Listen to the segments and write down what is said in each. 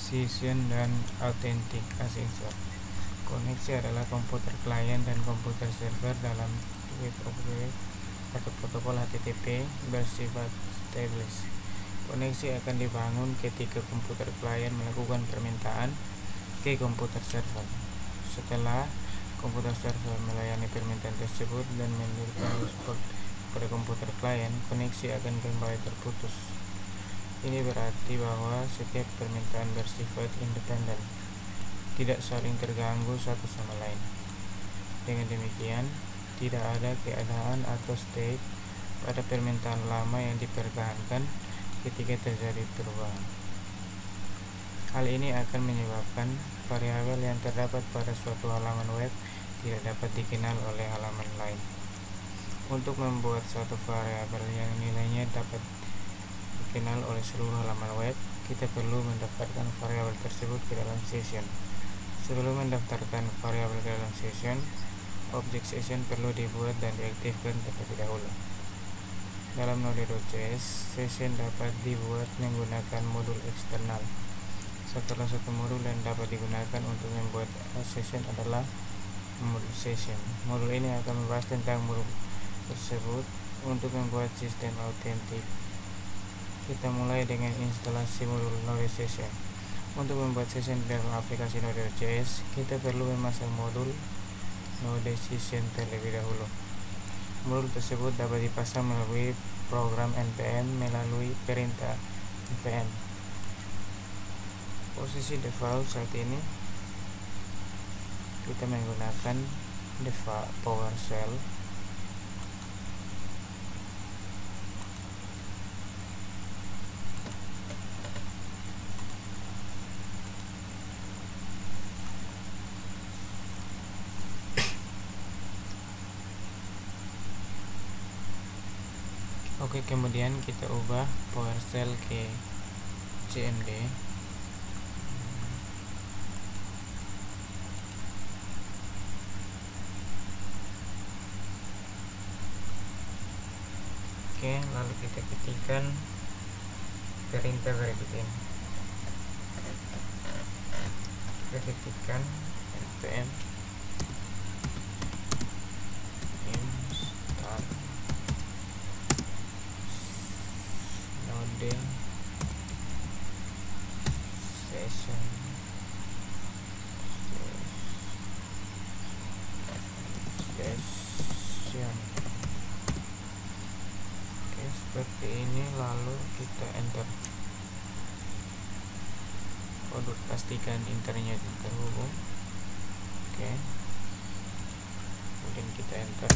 session dan authentication. Koneksi adalah komputer klien dan komputer server dalam web atau protokol HTTP bersifat stateless. Koneksi akan dibangun ketika komputer klien melakukan permintaan ke komputer server. Setelah komputer server melayani permintaan tersebut dan memberikan respon pada komputer klien, koneksi akan kembali terputus. Ini berarti bahwa setiap permintaan bersifat independen, tidak saling terganggu satu sama lain. Dengan demikian, tidak ada keadaan atau state pada permintaan lama yang dipertahankan ketika terjadi perubahan. Hal ini akan menyebabkan variabel yang terdapat pada suatu halaman web tidak dapat dikenal oleh halaman lain. Untuk membuat suatu variabel yang nilainya dapat dikenal oleh seluruh halaman web, kita perlu mendaftarkan variabel tersebut ke dalam session. Sebelum mendaftarkan variabel ke dalam session, objek session perlu dibuat dan diaktifkan terlebih dahulu. Dalam Node.js, session dapat dibuat menggunakan modul eksternal. Salah satu modul yang dapat digunakan untuk membuat session adalah modul session. Modul ini akan membahas tentang modul tersebut. Untuk membuat sistem autentik, kita mulai dengan instalasi modul Node Session. Untuk membuat session dalam aplikasi Node.js, kita perlu memasang modul Node Session terlebih dahulu. Modul tersebut dapat dipasang melalui program npm melalui perintah npm. Posisi default saat ini kita menggunakan default PowerShell. Oke, kemudian kita ubah PowerShell ke CMD. Oke, lalu kita ketikkan perintah berikut ini. Kita ketikkan npm install Node Session seperti ini, lalu kita enter. Pastikan internet terhubung. Oke, kemudian kita enter.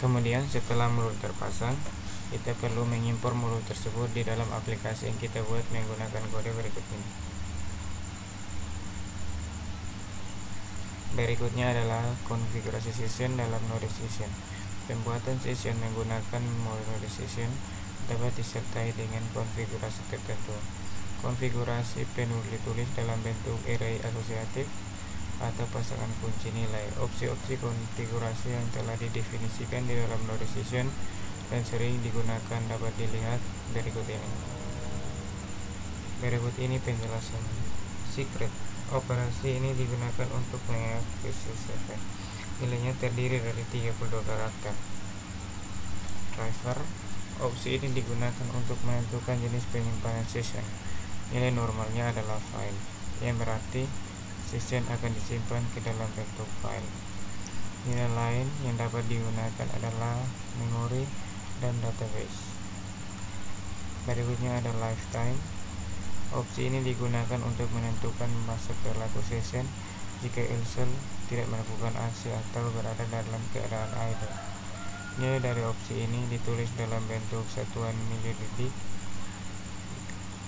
Kemudian setelah modul terpasang, kita perlu mengimpor modul tersebut di dalam aplikasi yang kita buat menggunakan kode berikut ini. Berikutnya adalah konfigurasi session dalam Node Session. Pembuatan session menggunakan modul Node Session dapat disertai dengan konfigurasi tertentu. Konfigurasi penulis tulis dalam bentuk array asosiatif atau pasangan kunci nilai. Opsi-opsi konfigurasi yang telah didefinisikan di dalam Node Session dan sering digunakan dapat dilihat berikut ini. Berikut ini penjelasan. Secret. Operasi ini digunakan untuk mengakses server. Nilainya terdiri dari 32 karakter. Driver. Opsi ini digunakan untuk menentukan jenis penyimpanan session. Nilai normalnya adalah file, yang berarti session akan disimpan ke dalam bentuk file. Nilai lain yang dapat digunakan adalah memori dan database. Berikutnya ada lifetime. Opsi ini digunakan untuk menentukan masa berlaku session jika user tidak melakukan aksi atau berada dalam keadaan idle. Nilai dari opsi ini ditulis dalam bentuk satuan milidetik.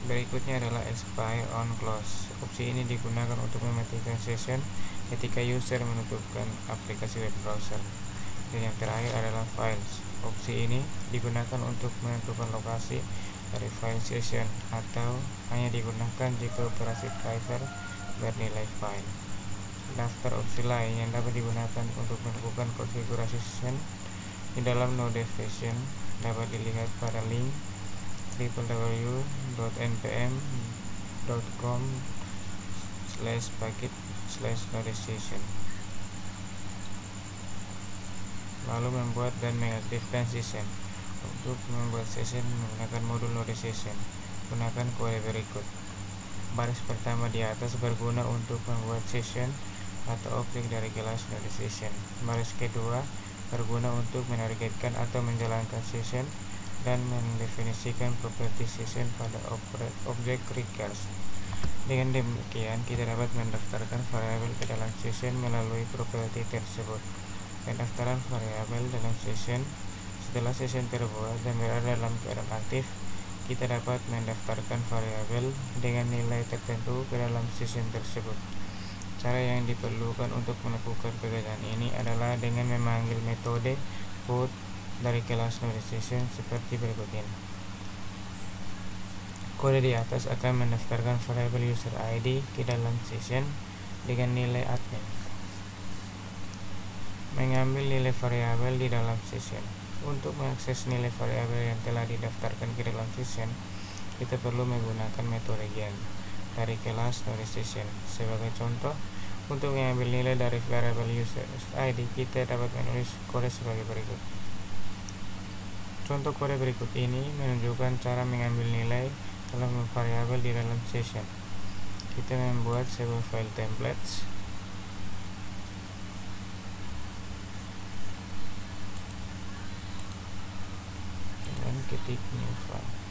Berikutnya adalah expire on close. Opsi ini digunakan untuk mematikan session ketika user menutupkan aplikasi web browser. Dan yang terakhir adalah files. Opsi ini digunakan untuk menentukan lokasi dari file session atau hanya digunakan jika operasi driver bernilai file. Daftar opsi lain yang dapat digunakan untuk melakukan konfigurasi session di dalam Node.js dapat dilihat pada link www.npm.com/package/Node.js. Lalu membuat dan mengaktifkan session. Untuk membuat session menggunakan modul Node.js, gunakan kode berikut. Baris pertama di atas berguna untuk membuat session atau objek dari kelas Node.js. Baris kedua berguna untuk menargetkan atau menjalankan session dan mendefinisikan properti session pada objek request. Dengan demikian, kita dapat mendaftarkan variabel ke dalam session melalui properti tersebut. Pendaftaran variabel dalam session. Setelah session terbuat dan berada dalam keadaan aktif, kita dapat mendaftarkan variabel dengan nilai tertentu ke dalam session tersebut. Cara yang diperlukan untuk melakukan pekerjaan ini adalah dengan memanggil metode put dari kelas Node.js seperti berikut ini. Kode di atas akan mendaftarkan variabel user ID ke dalam session dengan nilai admin. Mengambil nilai variabel di dalam session. Untuk mengakses nilai variabel yang telah didaftarkan ke dalam session, kita perlu menggunakan metode get dari kelas Node.js. Sebagai contoh, untuk mengambil nilai dari variabel user ID, kita dapat menulis kode sebagai berikut. Contoh kode berikut ini menunjukkan cara mengambil nilai dalam variabel di dalam session. Kita membuat sebuah file templates. Ketik new file.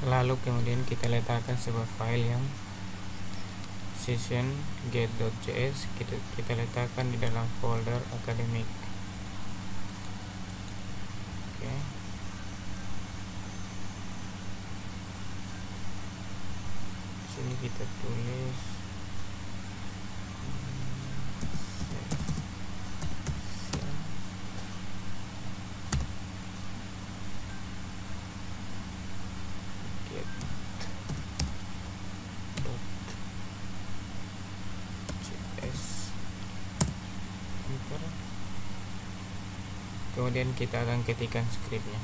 Lalu kemudian kita letakkan sebuah file yang session get.js, kita letakkan di dalam folder academic. Oke. Sini kita tulis kemudian kita akan ketikkan scriptnya.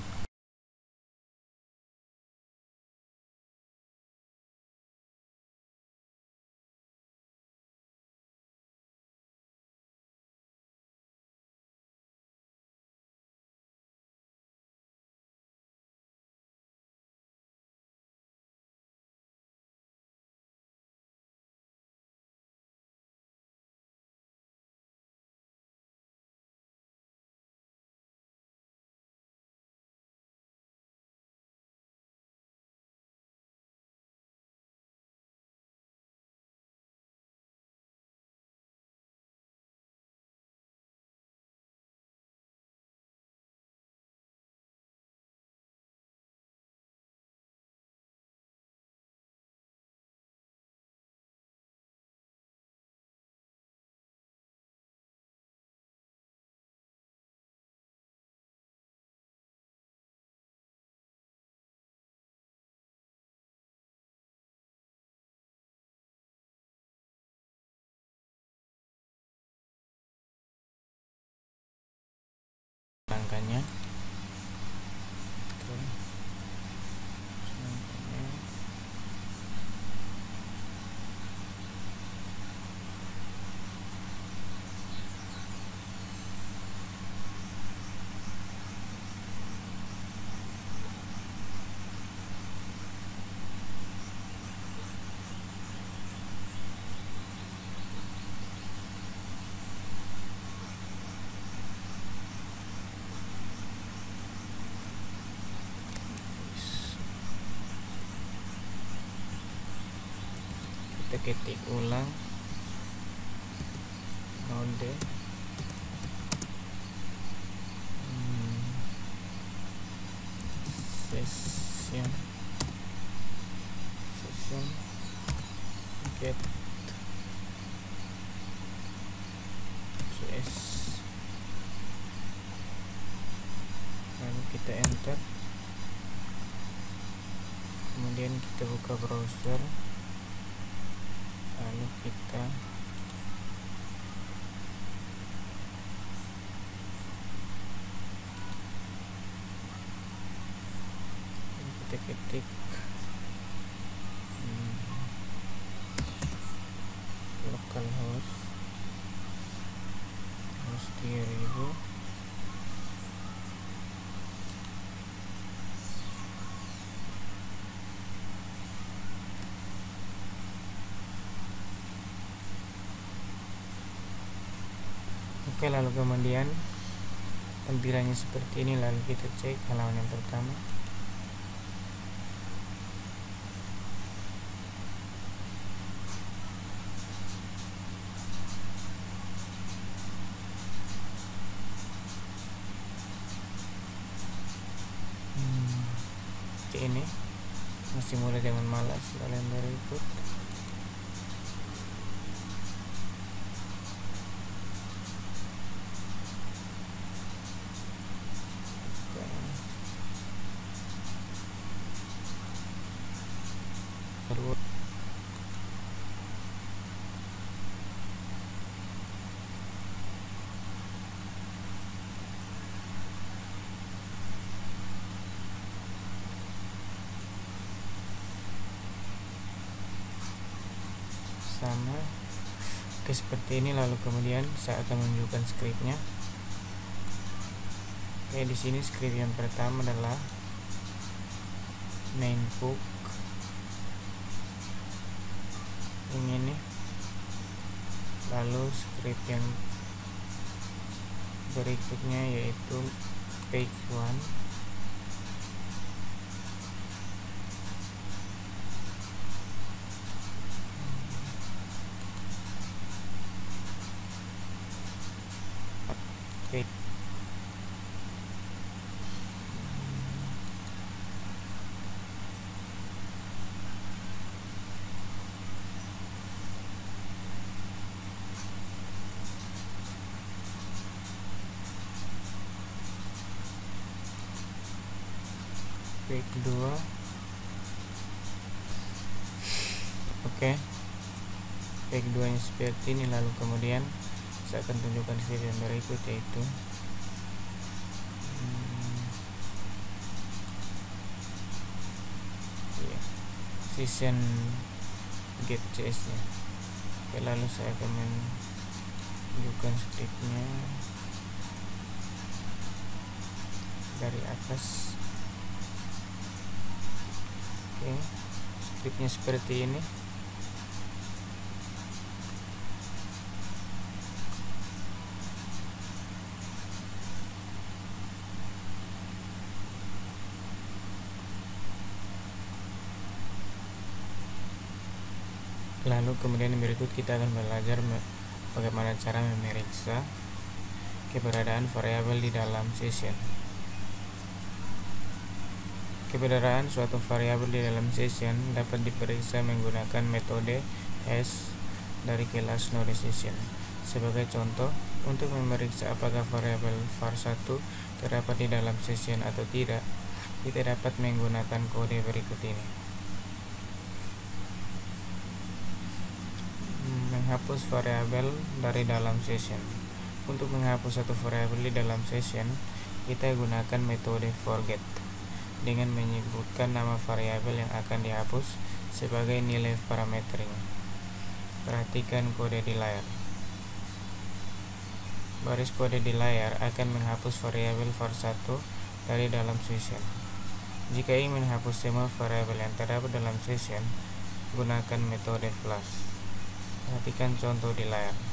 ketik ulang node session get js, lalu kita enter, kemudian kita buka browser, lalu kita ketik localhost 3000, oke, lalu kemudian tampilannya seperti ini. Lalu kita cek halaman yang pertama. Ini masih mulai dengan malas, kalian berikut sama. Oke, seperti ini. Lalu kemudian saya akan menunjukkan scriptnya. Oke, di sini script yang pertama adalah main book ini. Lalu script yang berikutnya yaitu page 1. Page 2. Oke, page 2 nya seperti ini. Lalu kemudian saya akan tunjukkan script yang berikut, yaitu session get js nya. Oke, lalu saya akan menunjukkan scriptnya dari atas. Oke, scriptnya seperti ini. Lalu kemudian yang berikut kita akan belajar bagaimana cara memeriksa keberadaan variabel di dalam session. Keberadaan suatu variabel di dalam session dapat diperiksa menggunakan metode as dari kelas node session. Sebagai contoh, untuk memeriksa apakah variabel var1 terdapat di dalam session atau tidak, kita dapat menggunakan kode berikut ini. Menghapus variabel dari dalam session. Untuk menghapus satu variabel di dalam session, kita gunakan metode forget dengan menyebutkan nama variabel yang akan dihapus sebagai nilai parameternya. Perhatikan kode di layar. Baris kode di layar akan menghapus variabel var1 dari dalam session. Jika ingin menghapus semua variabel yang terdapat dalam session, gunakan metode flush. Perhatikan contoh di layar.